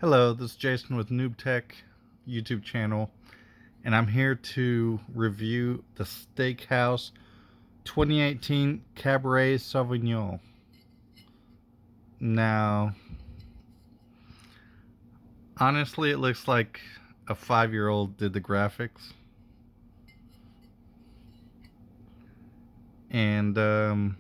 Hello, this is Jason with Noob Tech YouTube channel, and I'm here to review the Steakhouse 2018 Cabaret Sauvignon. Now, honestly, it looks like a 5-year-old did the graphics, and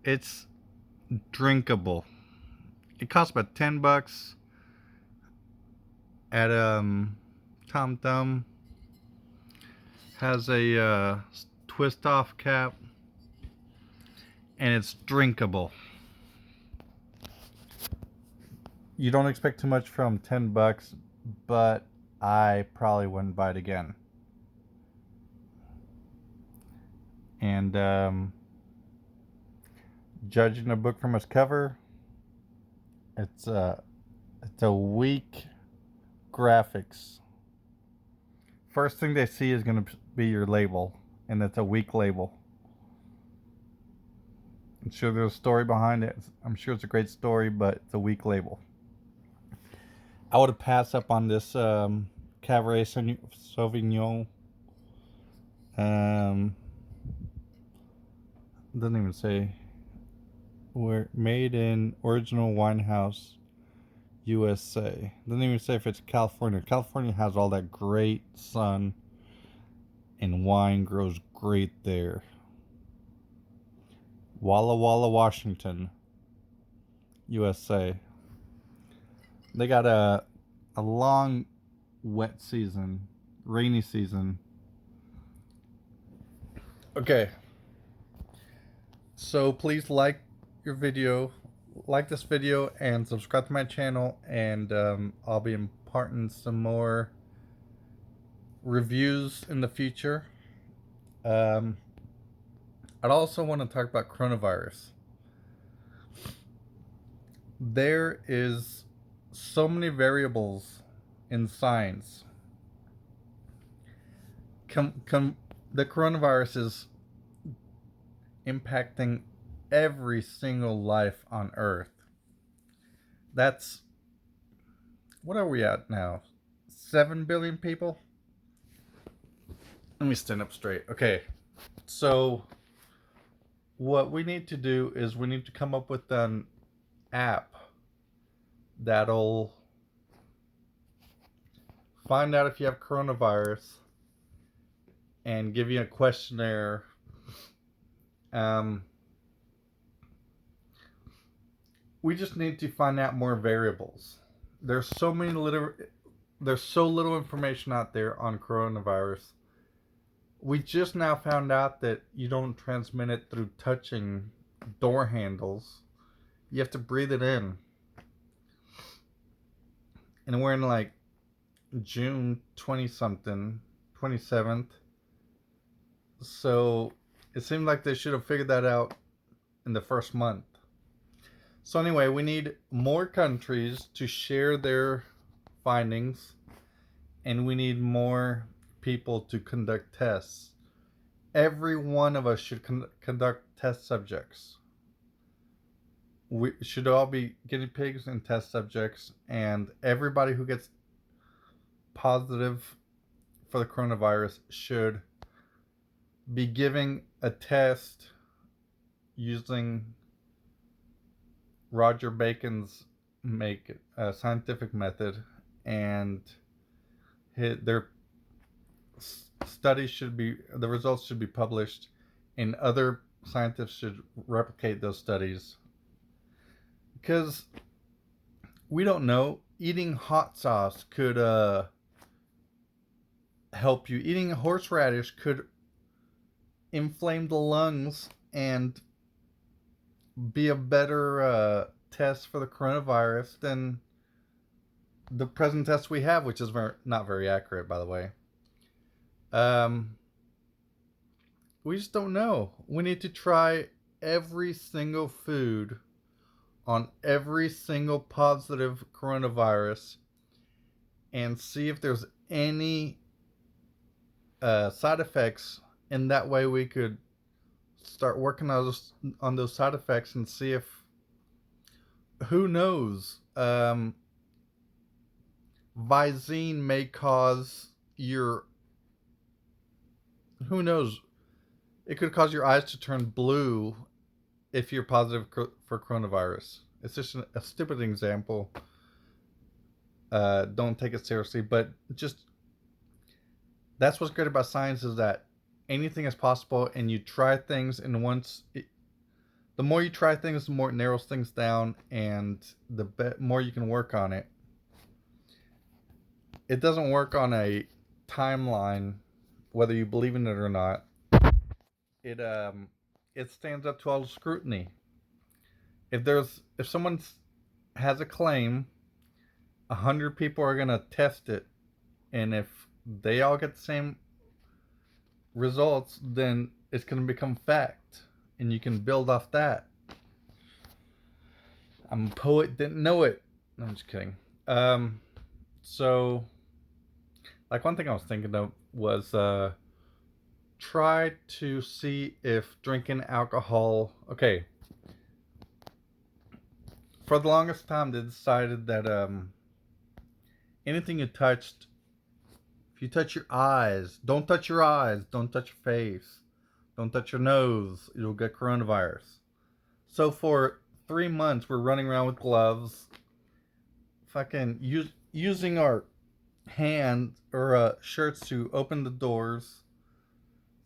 it's drinkable. It costs about $10 at Tom Thumb. Has a twist off cap, and it's drinkable. You don't expect too much from $10, but I probably wouldn't buy it again. And judging a book from its cover, it's a weak graphics. First thing they see is going to be your label, and it's a weak label. I'm sure there's a story behind it. I'm sure it's a great story, but it's a weak label. I would have passed up on this Cabaret Sauvignon. Doesn't even say. We're made in original wine house, USA. Doesn't even say if it's California. California has all that great sun, and wine grows great there. Walla Walla, Washington, USA. They got a long wet season, rainy season. Okay. So please like this video and subscribe to my channel, and I'll be imparting some more reviews in the future. I'd also want to talk about coronavirus. There is so many variables in science. The coronavirus is impacting every single life on Earth. That's, what are we at now? 7 billion people? Let me stand up straight. Okay, so what we need to do is we need to come up with an app that'll find out if you have coronavirus and give you a questionnaire. We just need to find out more variables. There's so little information out there on coronavirus. We just now found out that you don't transmit it through touching door handles. You have to breathe it in. And we're in like June 20-something, 27th. So it seemed like they should have figured that out in the first month. So anyway, we need more countries to share their findings, and we need more people to conduct tests. Every one of us should conduct test subjects. We should all be guinea pigs and test subjects, and everybody who gets positive for the coronavirus should be giving a test using Roger Bacon's scientific method, and their studies the results should be published, and other scientists should replicate those studies. Because we don't know, eating hot sauce could help you. Eating horseradish could inflame the lungs and be a better test for the coronavirus than the present test we have, which is not very accurate, by the way. We just don't know. We need to try every single food on every single positive coronavirus and see if there's any side effects, and that way we could start working on those side effects and see if, who knows, Visine may cause your, who knows, it could cause your eyes to turn blue if you're positive for coronavirus. It's just a stupid example. Don't take it seriously, but just that's what's great about science is that anything is possible, and you try things, and the more you try things, the more it narrows things down, and the more you can work on it. It doesn't work on a timeline, whether you believe in it or not. It it stands up to all the scrutiny. If someone has a claim, 100 people are gonna test it, and if they all get the same results, then it's gonna become fact, and you can build off that. I'm a poet, didn't know it. No, I'm just kidding. So like one thing I was thinking of was try to see if drinking alcohol. Okay, for the longest time they decided that anything you touched, if you touch your eyes, don't touch your eyes, don't touch your face, don't touch your nose, you'll get coronavirus. So for 3 months we're running around with gloves, fucking using our hands or shirts to open the doors,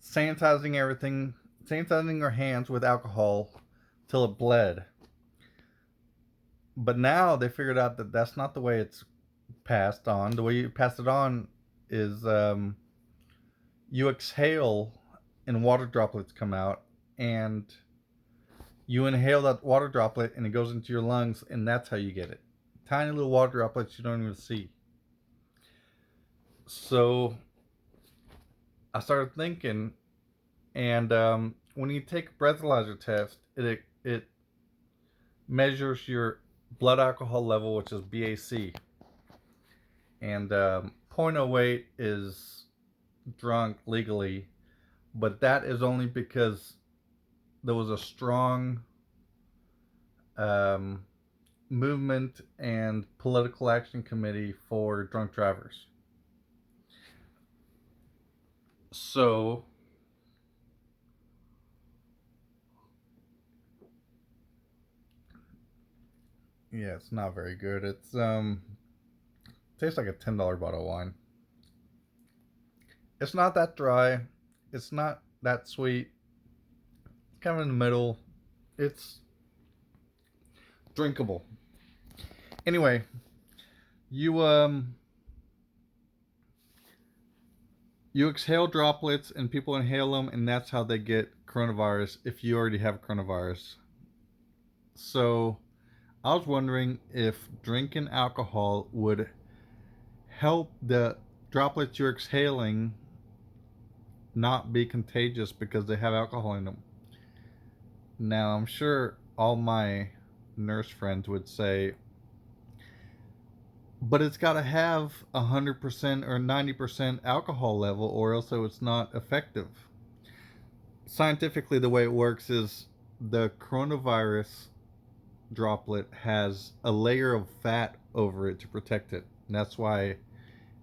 sanitizing everything, sanitizing our hands with alcohol till it bled. But now they figured out that that's not the way it's passed on. The way you pass it on is you exhale and water droplets come out, and you inhale that water droplet and it goes into your lungs, and that's how you get it. Tiny little water droplets you don't even see. So I started thinking, and when you take a breathalyzer test, it measures your blood alcohol level, which is BAC, and 0.08 is drunk legally, but that is only because there was a strong movement and political action committee for drunk drivers. So yeah, it's not very good. It's tastes like a $10 bottle of wine. It's not that dry. It's not that sweet. It's kind of in the middle. It's drinkable. Anyway, you you exhale droplets and people inhale them, and that's how they get coronavirus if you already have coronavirus. So I was wondering if drinking alcohol would help the droplets you're exhaling not be contagious because they have alcohol in them. Now, I'm sure all my nurse friends would say, but it's got to have 100% or 90% alcohol level, or else it's not effective. Scientifically, the way it works is the coronavirus droplet has a layer of fat over it to protect it. And that's why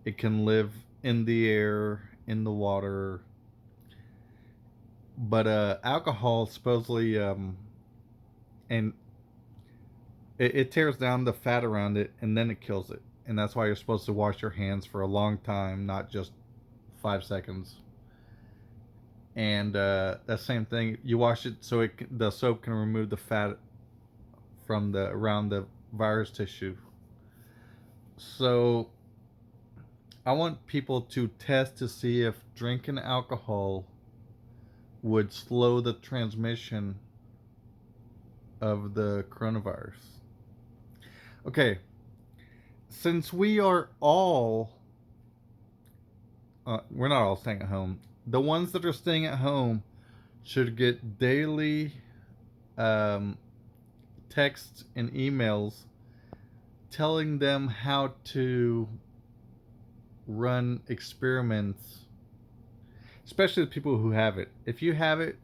it can live in the air, in the water. But alcohol supposedly, and it tears down the fat around it, and then it kills it. And that's why you're supposed to wash your hands for a long time, not just 5 seconds. And that same thing, you wash it so the soap can remove the fat from the around the virus tissue. So I want people to test to see if drinking alcohol would slow the transmission of the coronavirus. Okay, since we are all, we're not all staying at home. The ones that are staying at home should get daily texts and emails telling them how to run experiments, especially the people who have it. If you have it,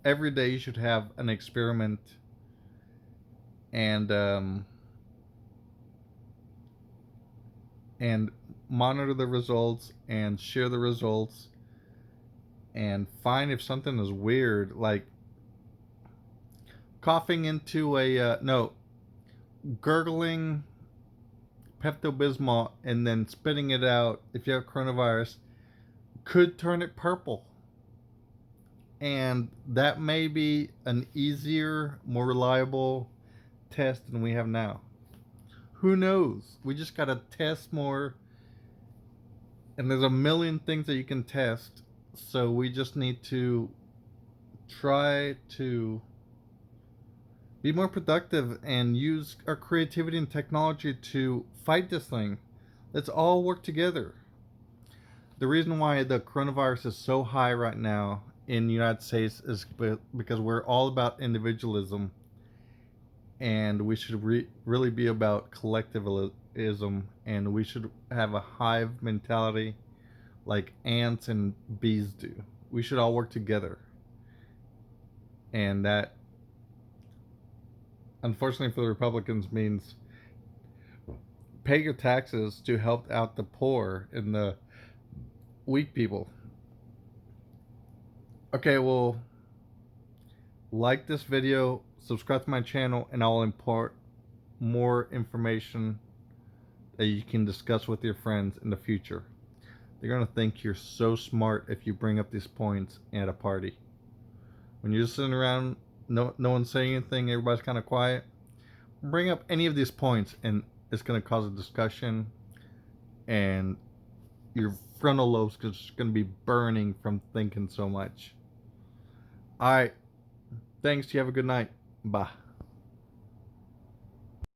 every day you should have an experiment, and and monitor the results and share the results and find if something is weird, like coughing into a no, gurgling Pepto-Bismol and then spitting it out if you have coronavirus could turn it purple. And that may be an easier, more reliable test than we have now. Who knows? We just got to test more. And there's a million things that you can test. So we just need to try to be more productive and use our creativity and technology to fight this thing. Let's all work together. The reason why the coronavirus is so high right now in the United States is because we're all about individualism, and we should really be about collectivism, and we should have a hive mentality like ants and bees do. We should all work together. And that, unfortunately for the Republicans, means pay your taxes to help out the poor and the weak people. Okay, well, like this video, subscribe to my channel, and I'll impart more information that you can discuss with your friends in the future. They're going to think you're so smart if you bring up these points at a party. When you're just sitting around, no one's saying anything, everybody's kind of quiet, bring up any of these points and it's going to cause a discussion, and your frontal lobe's just going to be burning from thinking so much. Alright, thanks. You have a good night. Bye.